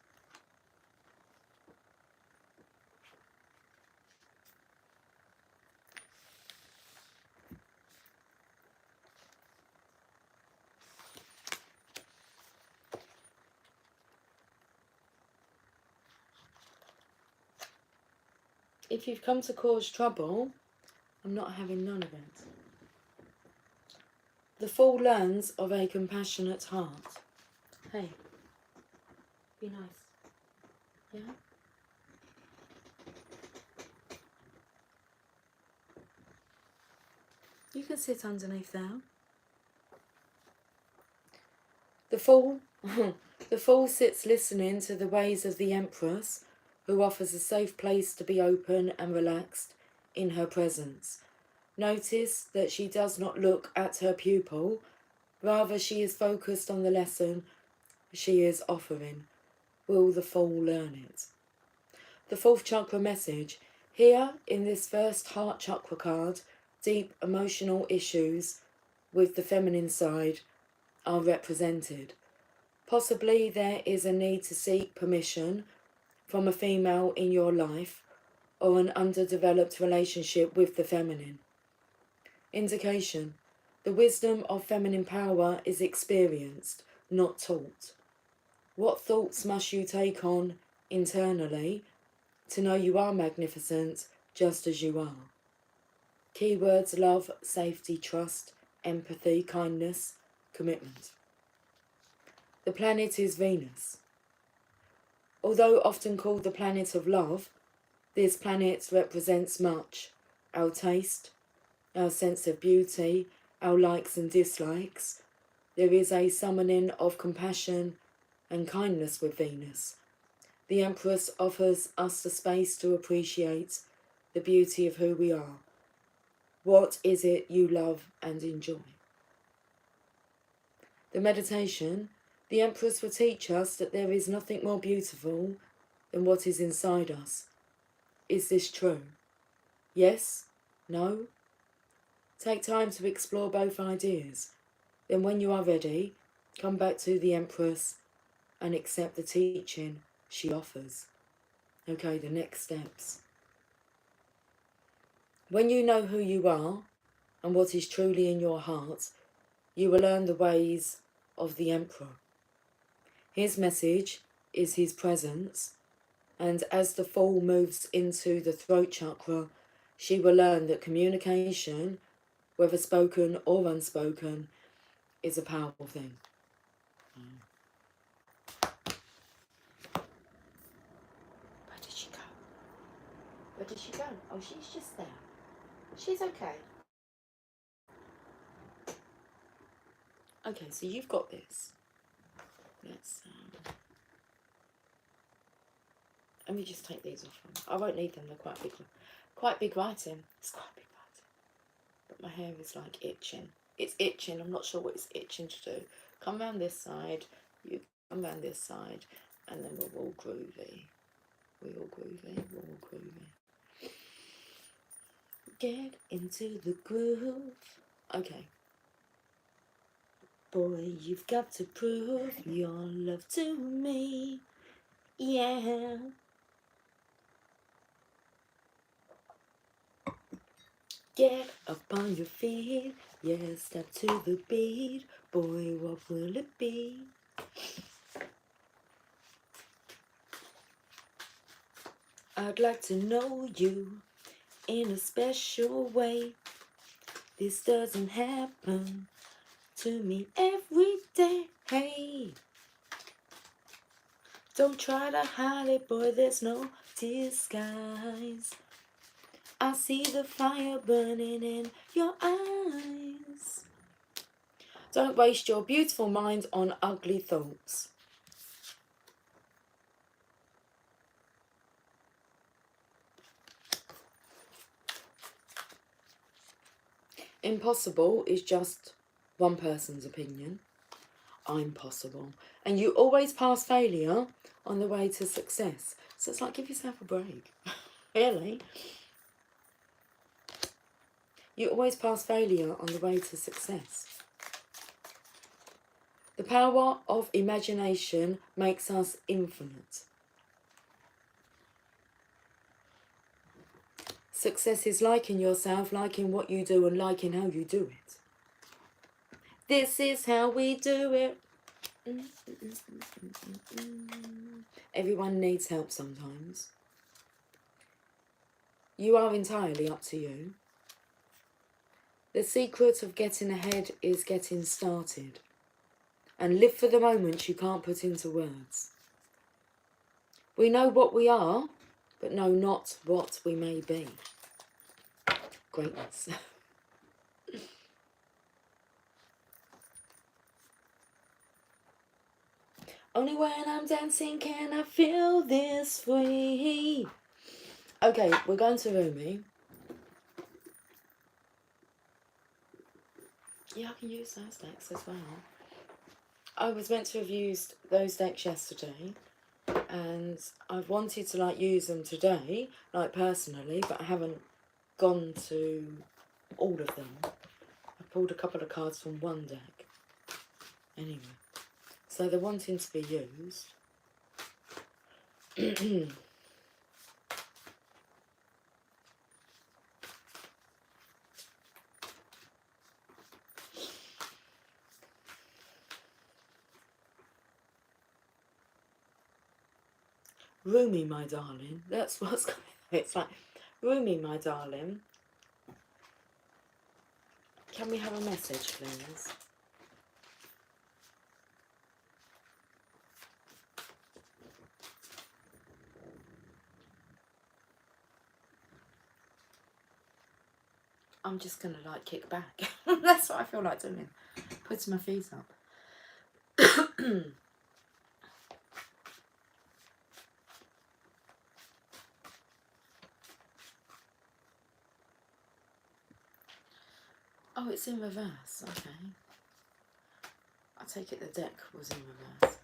If you've come to cause trouble, I'm not having none of it. The Fool learns of a compassionate heart. Hey, be nice. Yeah? You can sit underneath there. The Fool, the Fool sits listening to the ways of the Empress, who offers a safe place to be open and relaxed in her presence. Notice that she does not look at her pupil, rather she is focused on the lesson she is offering. Will the Fool learn it? The fourth chakra message. Here in this first heart chakra card, deep emotional issues with the feminine side are represented. Possibly there is a need to seek permission from a female in your life or an underdeveloped relationship with the feminine. Indication: the wisdom of feminine power is experienced, not taught. What thoughts must you take on internally to know you are magnificent just as you are? Keywords: love, safety, trust, empathy, kindness, commitment. The planet is Venus. Although often called the planet of love, this planet represents much: our taste, our sense of beauty, our likes and dislikes. There is a summoning of compassion and kindness with Venus. The Empress offers us the space to appreciate the beauty of who we are. What is it you love and enjoy? The meditation: the Empress will teach us that there is nothing more beautiful than what is inside us. Is this true? Yes? No? Take time to explore both ideas. Then when you are ready, come back to the Empress and accept the teaching she offers. Okay, the next steps. When you know who you are and what is truly in your heart, you will learn the ways of the Emperor. His message is his presence, and as the Fool moves into the throat chakra, she will learn that communication, whether spoken or unspoken, is a powerful thing. Where did she go? Where did she go? Oh, she's just there. She's okay. Okay, so you've got this. Let's let me just take these off. I won't need them. They're quite big writing. It's quite big writing. But my hair is like itching. It's itching. I'm not sure what it's itching to do. Come around this side. You and round this side, and then we're all groovy. We're all groovy, we're all groovy. Get into the groove. Okay. Boy, you've got to prove your love to me. Yeah. Get up on your feet. Yeah, step to the beat. Boy, what will it be? I'd like to know you in a special way. This doesn't happen to me every day. Hey, don't try to hide it, boy, there's no disguise. I see the fire burning in your eyes. Don't waste your beautiful mind on ugly thoughts. Impossible is just one person's opinion. I'm possible. And you always pass failure on the way to success. So it's like, give yourself a break. Really? You always pass failure on the way to success. The power of imagination makes us infinite. Success is liking yourself, liking what you do, and liking how you do it. This is how we do it. Everyone needs help sometimes. You are entirely up to you. The secret of getting ahead is getting started. And live for the moments you can't put into words. We know what we are, but know not what we may be. Greatness. Only when I'm dancing can I feel this free. Okay, we're going to Rumi. Yeah, I can use those decks as well. I was meant to have used those decks yesterday, and I've wanted to use them today, personally, but I haven't gone to all of them. I pulled a couple of cards from one deck. Anyway, so they're wanting to be used. Rumi, my darling. That's what's going on. It's like, Rumi, my darling. Can we have a message, please? I'm just going to kick back. That's what I feel like doing. Putting my feet up. Oh, it's in reverse. Okay. I take it the deck was in reverse.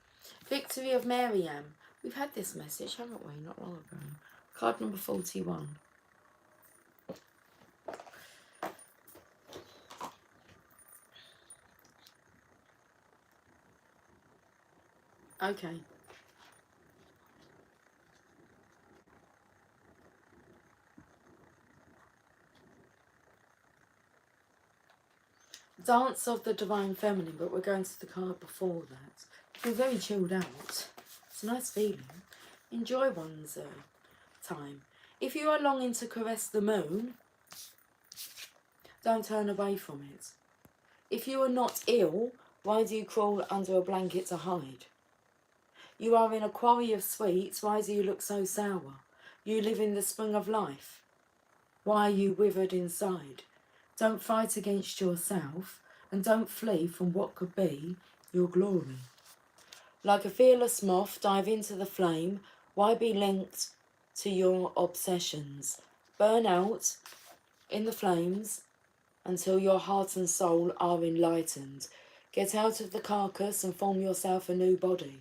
Victory of Maryam. We've had this message, haven't we? Not long ago. Card number 41. Okay. Dance of the Divine Feminine, but we're going to the card before that. Feel very chilled out. It's a nice feeling. Enjoy one's time. If you are longing to caress the moon, don't turn away from it. If you are not ill, why do you crawl under a blanket to hide? You are in a quarry of sweets, why do you look so sour? You live in the spring of life, why are you withered inside? Don't fight against yourself, and don't flee from what could be your glory. Like a fearless moth, dive into the flame. Why be linked to your obsessions? Burn out in the flames until your heart and soul are enlightened. Get out of the carcass and form yourself a new body.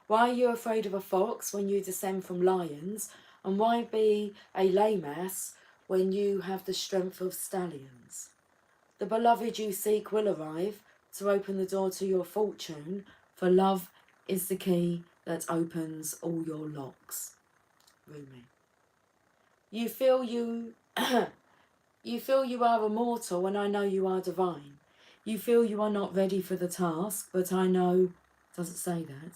Why are you afraid of a fox when you descend from lions? And why be a lame ass when you have the strength of stallions? The beloved you seek will arrive to open the door to your fortune, for love is the key that opens all your locks. Rumi. You feel you you feel you are immortal, and I know you are divine. You feel you are not ready for the task, but I know it doesn't say that.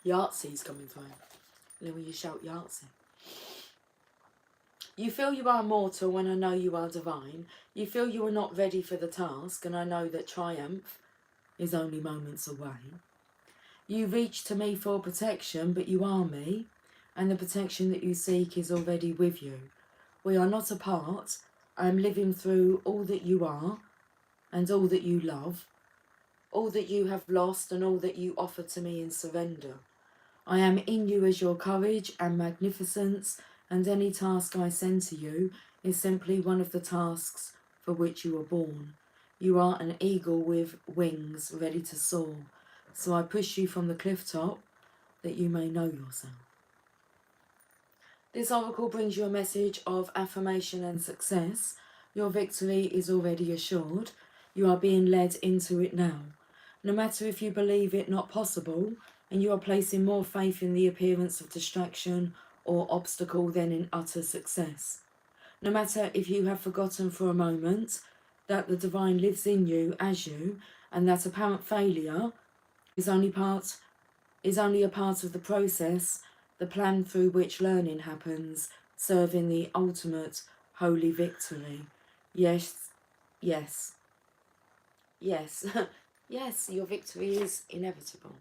Yahtzee's coming through. Then will you shout Yahtzee? You feel you are mortal when I know you are divine. You feel you are not ready for the task, and I know that triumph is only moments away. You reach to me for protection, but you are me, and the protection that you seek is already with you. We are not apart. I am living through all that you are, and all that you love, all that you have lost, and all that you offer to me in surrender. I am in you as your courage and magnificence, and any task I send to you is simply one of the tasks for which you were born. You are an eagle with wings ready to soar, so I push you from the cliff top that you may know yourself. This oracle brings you a message of affirmation and success. Your victory is already assured. You are being led into it now. No matter if you believe it not possible, and you are placing more faith in the appearance of distraction or obstacle than in utter success. No matter if you have forgotten for a moment that the divine lives in you as you, and that apparent failure is only a part of the process, the plan through which learning happens, serving the ultimate holy victory. Yes, yes, yes, yes, your victory is inevitable.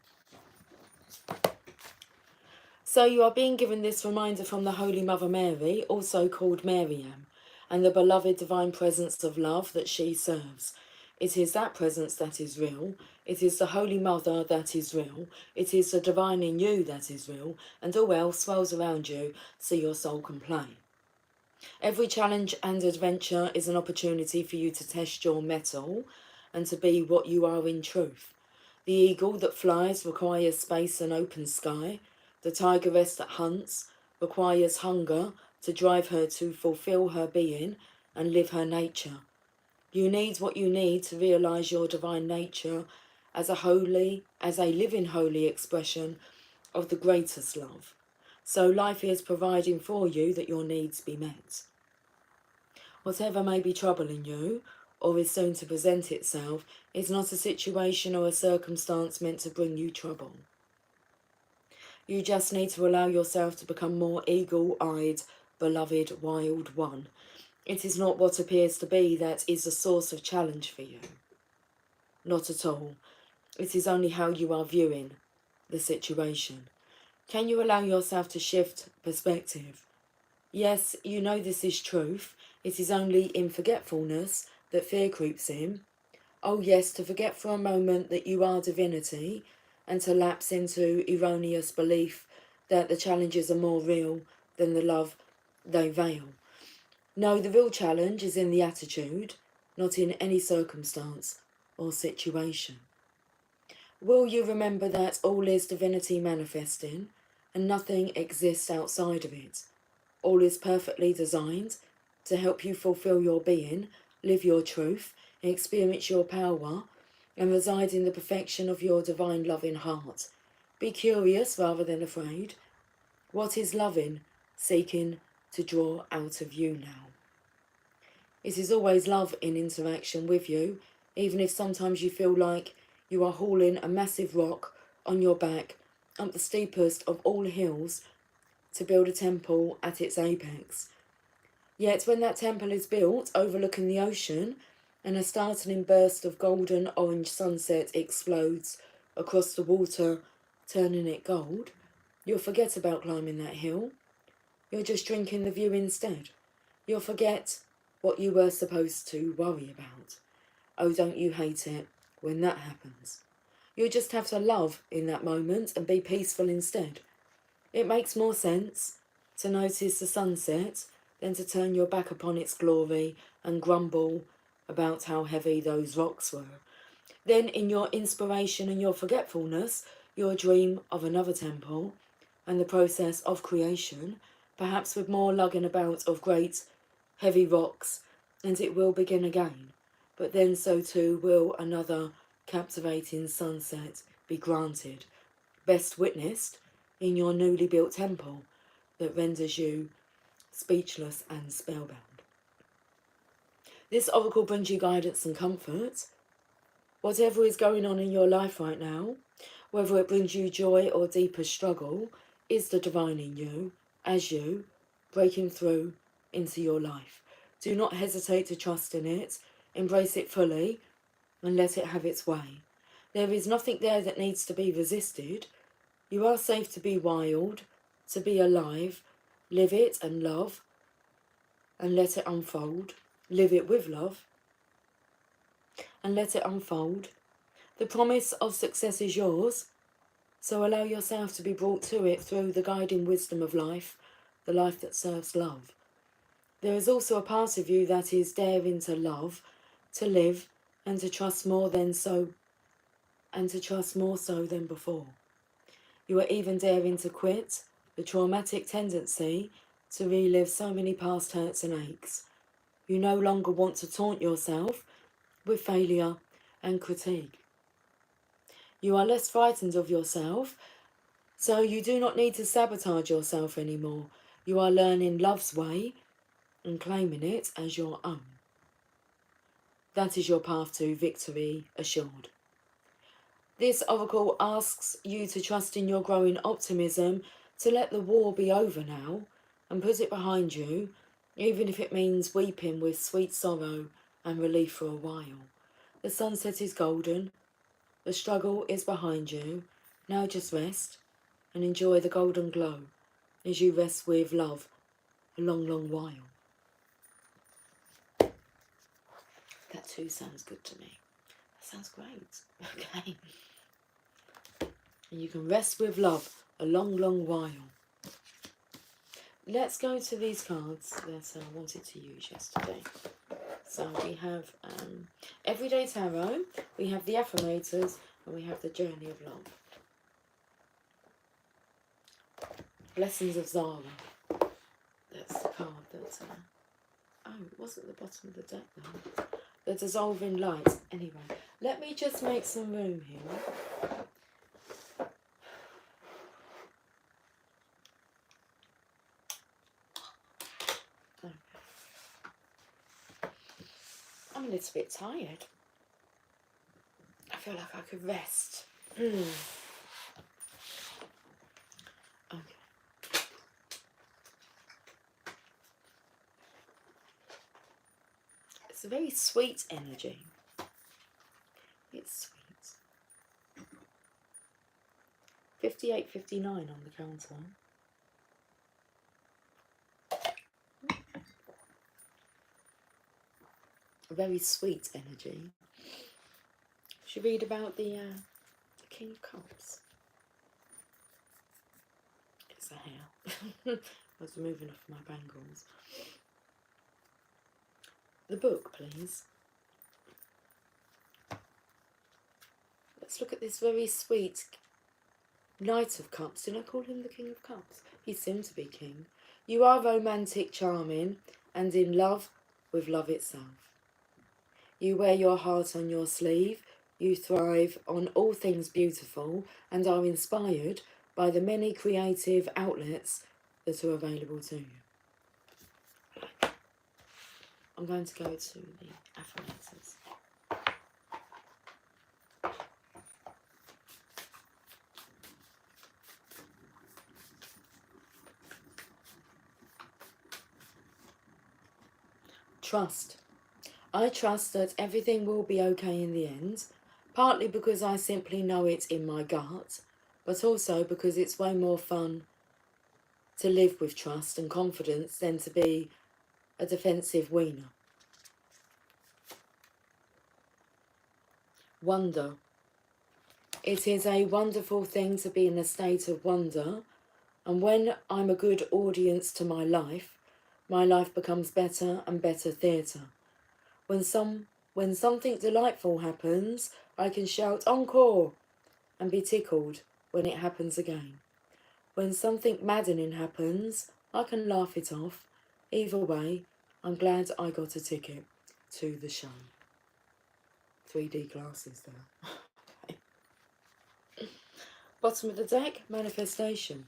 So you are being given this reminder from the Holy Mother Mary, also called Mariam, and the beloved divine presence of love that she serves. It is that presence that is real. It is the Holy Mother that is real. It is the divine in you that is real, and all else swells around you so your soul can play. Every challenge and adventure is an opportunity for you to test your mettle and to be what you are in truth. The eagle that flies requires space and open sky. The tigress that hunts requires hunger to drive her to fulfill her being and live her nature. You need what you need to realise your divine nature as a living holy expression of the greatest love. So life is providing for you that your needs be met. Whatever may be troubling you, or is soon to present itself, is not a situation or a circumstance meant to bring you trouble. You just need to allow yourself to become more eagle-eyed, beloved, wild one. It is not what appears to be that is a source of challenge for you. Not at all. It is only how you are viewing the situation. Can you allow yourself to shift perspective? Yes, you know this is truth. It is only in forgetfulness that fear creeps in. Oh yes, to forget for a moment that you are divinity, and to lapse into erroneous belief that the challenges are more real than the love they veil. No, the real challenge is in the attitude, not in any circumstance or situation. Will you remember that all is divinity manifesting, and nothing exists outside of it? All is perfectly designed to help you fulfill your being, live your truth, experience your power, and reside in the perfection of your divine loving heart. Be curious rather than afraid. What is loving, seeking to draw out of you now? It is always love in interaction with you, even if sometimes you feel like you are hauling a massive rock on your back up the steepest of all hills to build a temple at its apex. Yet when that temple is built overlooking the ocean and a startling burst of golden orange sunset explodes across the water, turning it gold, you'll forget about climbing that hill. You'll just drink in the view instead. You'll forget what you were supposed to worry about. Oh, don't you hate it when that happens? You'll just have to love in that moment and be peaceful instead. It makes more sense to notice the sunset than to turn your back upon its glory and grumble about how heavy those rocks were. Then in your inspiration and your forgetfulness, you'll dream of another temple and the process of creation, perhaps with more lugging about of great heavy rocks, and it will begin again. But then so too will another captivating sunset be granted, best witnessed in your newly built temple that renders you speechless and spellbound. This oracle brings you guidance and comfort. Whatever is going on in your life right now, whether it brings you joy or deeper struggle, is the divine in you, as you, breaking through into your life. Do not hesitate to trust in it, embrace it fully, and let it have its way. There is nothing there that needs to be resisted. You are safe to be wild, to be alive. Live it and love, and let it unfold. Live it with love, and let it unfold. The promise of success is yours, so allow yourself to be brought to it through the guiding wisdom of life, the life that serves love. There is also a part of you that is daring to love, to live, and to trust more than so, and to trust more so than before. You are even daring to quit the traumatic tendency to relive so many past hurts and aches. You no longer want to taunt yourself with failure and critique. You are less frightened of yourself, so you do not need to sabotage yourself anymore. You are learning love's way and claiming it as your own. That is your path to victory assured. This oracle asks you to trust in your growing optimism, to let the war be over now and put it behind you, even if it means weeping with sweet sorrow and relief for a while. The sunset is golden. The struggle is behind you. Now just rest and enjoy the golden glow as you rest with love a long, long while. That too sounds good to me. That sounds great. Okay. And you can rest with love a long, long while. Let's go to these cards that I wanted to use yesterday. So we have Everyday Tarot, we have the Affirmators, and we have the Journey of Love. Blessings of Zara. That's the card that... oh, it was at the bottom of the deck though. The Dissolving Light. Anyway, let me just make some room here. I'm a little bit tired. I feel like I could rest. Okay. It's a very sweet energy. It's sweet. 58-59 on the counter. A very sweet energy. Should we read about the King of Cups? It's a hair. I was removing off my bangles. The book, please. Let's look at this very sweet Knight of Cups. Did I call him the King of Cups? He seemed to be king. You are romantic, charming, and in love with love itself. You wear your heart on your sleeve. You thrive on all things beautiful and are inspired by the many creative outlets that are available to you. I'm going to go to the Affirmators. Trust. I trust that everything will be okay in the end, partly because I simply know it in my gut, but also because it's way more fun to live with trust and confidence than to be a defensive wiener. Wonder. It is a wonderful thing to be in a state of wonder, and when I'm a good audience to my life becomes better and better theatre. When something delightful happens, I can shout encore and be tickled when it happens again. When something maddening happens, I can laugh it off. Either way, I'm glad I got a ticket to the show. 3D glasses there. Bottom of the deck, manifestation.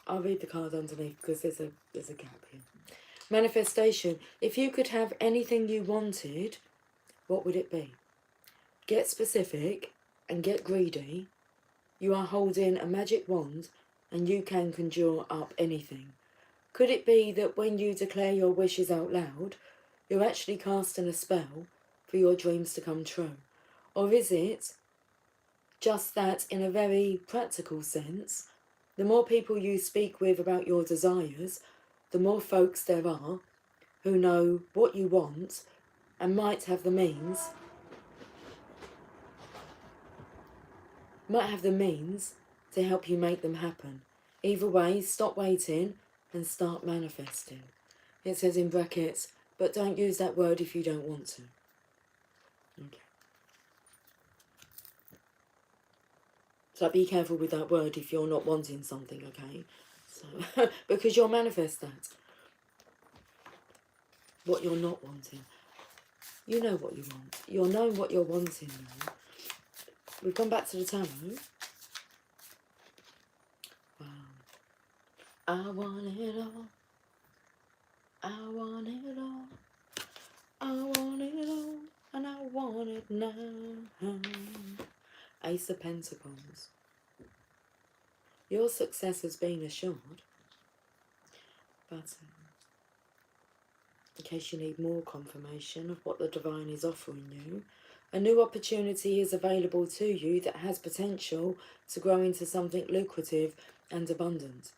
I'll read the card underneath because there's a gap here. Manifestation. If you could have anything you wanted, what would it be? Get specific and get greedy. You are holding a magic wand and you can conjure up anything. Could it be that when you declare your wishes out loud, you're actually casting a spell for your dreams to come true? Or is it just that, in a very practical sense, the more people you speak with about your desires, the more folks there are who know what you want and might have the means to help you make them happen. Either way, stop waiting and start manifesting. It says in brackets, but don't use that word if you don't want to. Okay. So be careful with that word if you're not wanting something, okay? So, because you'll manifest that. What you're not wanting. You know what you want. You'll know what you're wanting now. We've gone back to the tarot. Wow. I want it all. I want it all. I want it all. And I want it now. Ace of Pentacles. Your success has been assured. But in case you need more confirmation of what the divine is offering you, a new opportunity is available to you that has potential to grow into something lucrative and abundant.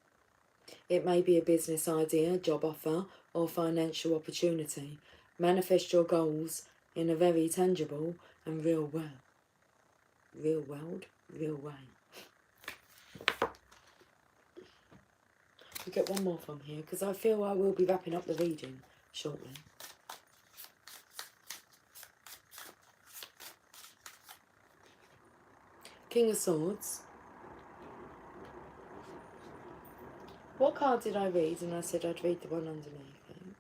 It may be a business idea, job offer, or financial opportunity. Manifest your goals in a very tangible and real way. Real way. We get one more from here because I feel I will be wrapping up the reading shortly. King of Swords. What card did I read? And I said I'd read the one underneath it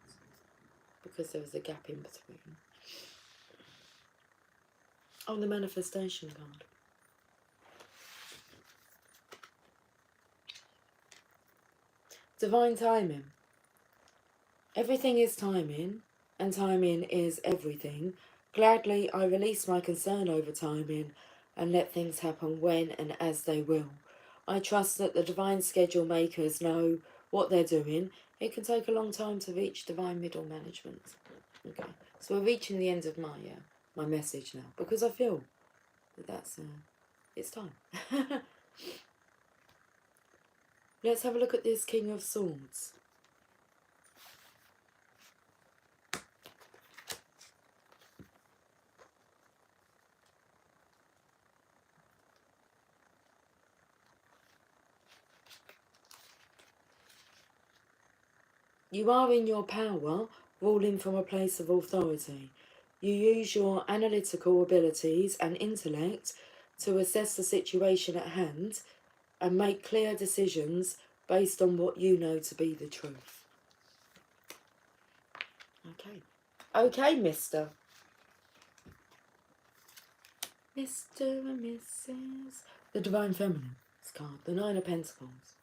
because there was a gap in between. Oh, the manifestation card. Divine timing. Everything is timing, and timing is everything. Gladly I release my concern over timing and let things happen when and as they will. I trust that the divine schedule makers know what they're doing. It can take a long time to reach divine middle management. Okay, so we're reaching the end of my message now because I feel that it's time. Let's have a look at this King of Swords. You are in your power, ruling from a place of authority. You use your analytical abilities and intellect to assess the situation at hand and make clear decisions based on what you know to be the truth. Okay. Okay, Mr. and Mrs. The Divine Feminine card, the Nine of Pentacles.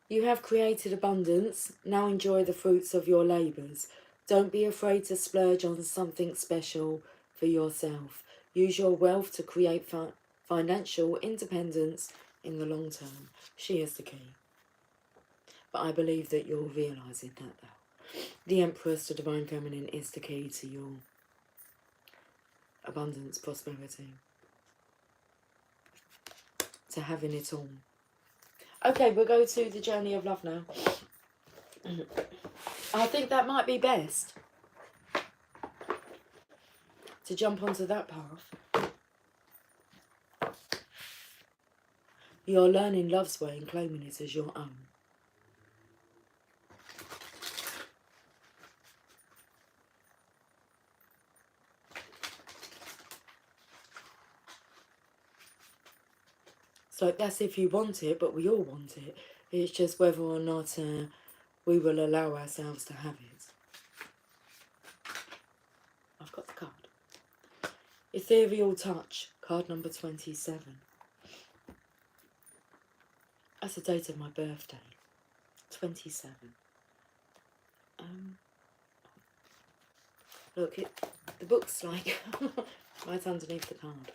You have created abundance, now enjoy the fruits of your labours. Don't be afraid to splurge on something special for yourself. Use your wealth to create financial independence in the long term. She is the key. But I believe that you're realising that now. The Empress, the Divine Feminine, is the key to your abundance, prosperity, to having it all. Okay, we'll go to the journey of love now. I think that might be best to jump onto that path. You're learning love's way and claiming it as your own. So that's if you want it, but we all want it. It's just whether or not we will allow ourselves to have it. I've got the card. Ethereal Touch, card number 27. That's the date of my birthday. 27. Look, the book's like right underneath the card.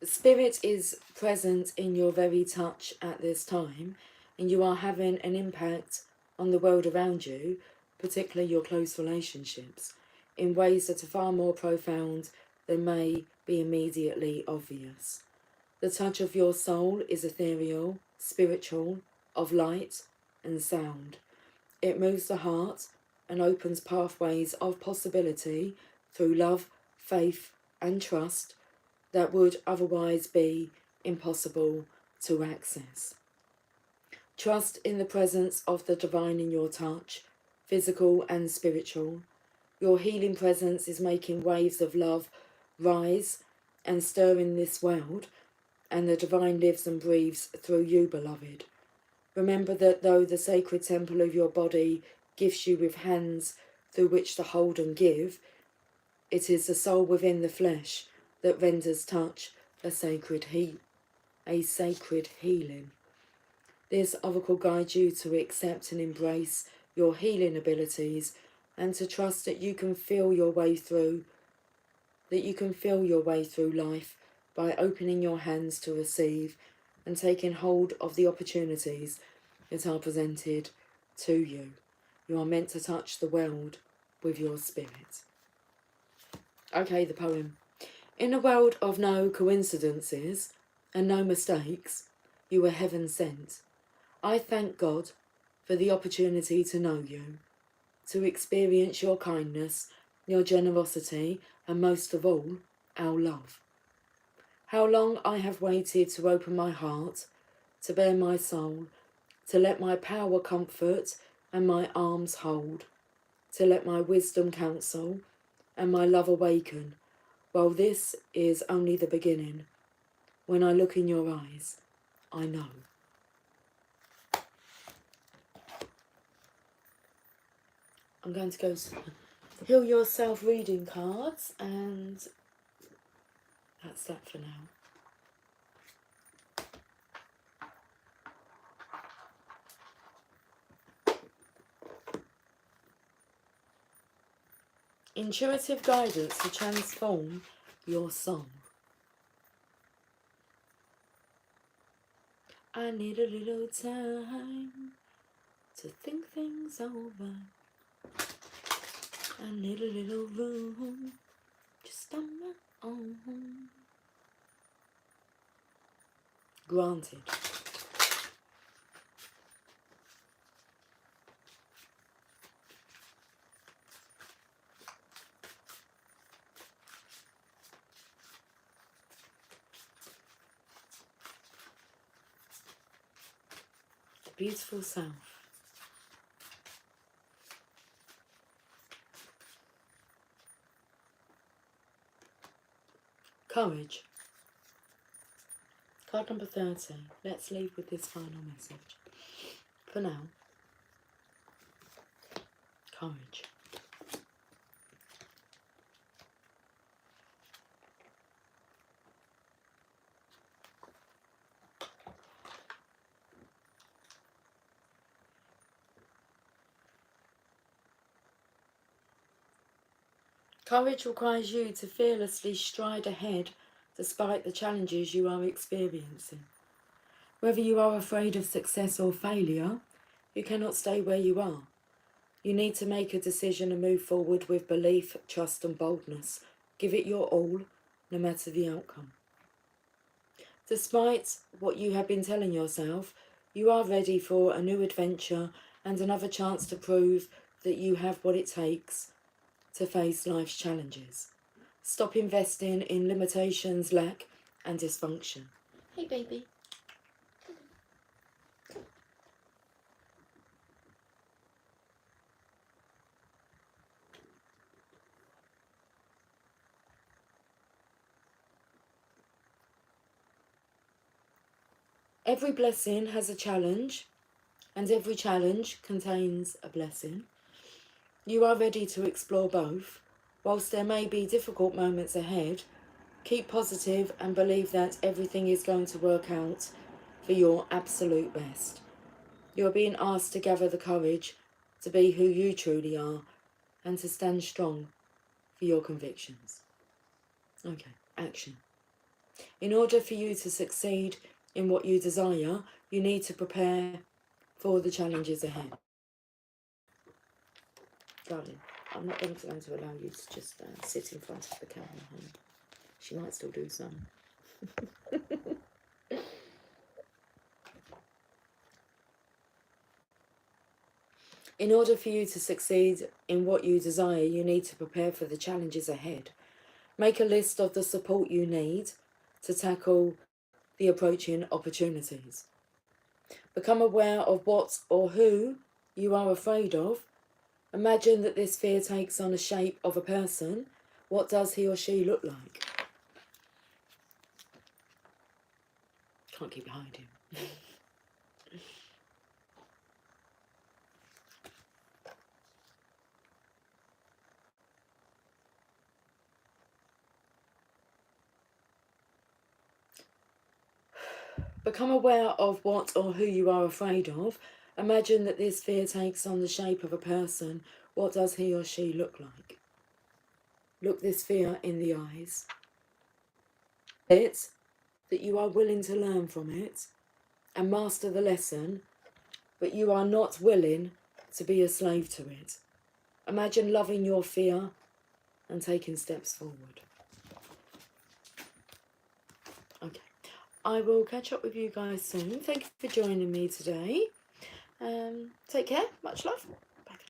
Spirit is present in your very touch at this time, and you are having an impact on the world around you, particularly your close relationships, in ways that are far more profound than may be immediately obvious. The touch of your soul is ethereal, spiritual, of light and sound. It moves the heart and opens pathways of possibility through love, faith and trust that would otherwise be impossible to access. Trust in the presence of the divine in your touch, physical and spiritual. Your healing presence is making waves of love rise and stir in this world, and the divine lives and breathes through you, beloved. Remember that though the sacred temple of your body gifts you with hands through which to hold and give, it is the soul within the flesh that renders touch a sacred healing. This oracle guides you to accept and embrace your healing abilities and to trust that you can feel your way through life by opening your hands to receive and taking hold of the opportunities that are presented to you. You are meant to touch the world with your spirit. Okay, the poem. In a world of no coincidences and no mistakes, you were heaven sent. I thank God for the opportunity to know you, to experience your kindness, your generosity, and most of all, our love. How long I have waited to open my heart, to bare my soul, to let my power comfort and my arms hold, to let my wisdom counsel and my love awaken. Well, this is only the beginning. When I look in your eyes, I know. I'm going to go Heal Yourself reading cards, and that's that for now. Intuitive guidance to transform your soul. I need a little time to think things over. I need a little room just on my own. Granted. The beautiful self. Courage. Card number 30. Let's leave with this final message. For now, courage. Courage requires you to fearlessly stride ahead despite the challenges you are experiencing. Whether you are afraid of success or failure, you cannot stay where you are. You need to make a decision and move forward with belief, trust and boldness. Give it your all, no matter the outcome. Despite what you have been telling yourself, you are ready for a new adventure and another chance to prove that you have what it takes to face life's challenges. Stop investing in limitations, lack and dysfunction. Hey baby. Every blessing has a challenge, and every challenge contains a blessing. You are ready to explore both. Whilst there may be difficult moments ahead, keep positive and believe that everything is going to work out for your absolute best. You are being asked to gather the courage to be who you truly are and to stand strong for your convictions. Okay, action. In order for you to succeed in what you desire, you need to prepare for the challenges ahead. Darling, I'm not going to allow you to just sit in front of the camera, honey. She might still do some. In order for you to succeed in what you desire, you need to prepare for the challenges ahead. Make a list of the support you need to tackle the approaching opportunities. Become aware of what or who you are afraid of. Imagine that this fear takes on the shape of a person. What does he or she look like? Can't keep behind him. Become aware of what or who you are afraid of. Imagine that this fear takes on the shape of a person. What does he or she look like? Look this fear in the eyes. It's that you are willing to learn from it and master the lesson, but you are not willing to be a slave to it. Imagine loving your fear and taking steps forward. Okay, I will catch up with you guys soon. Thank you for joining me today. Take care. Much love.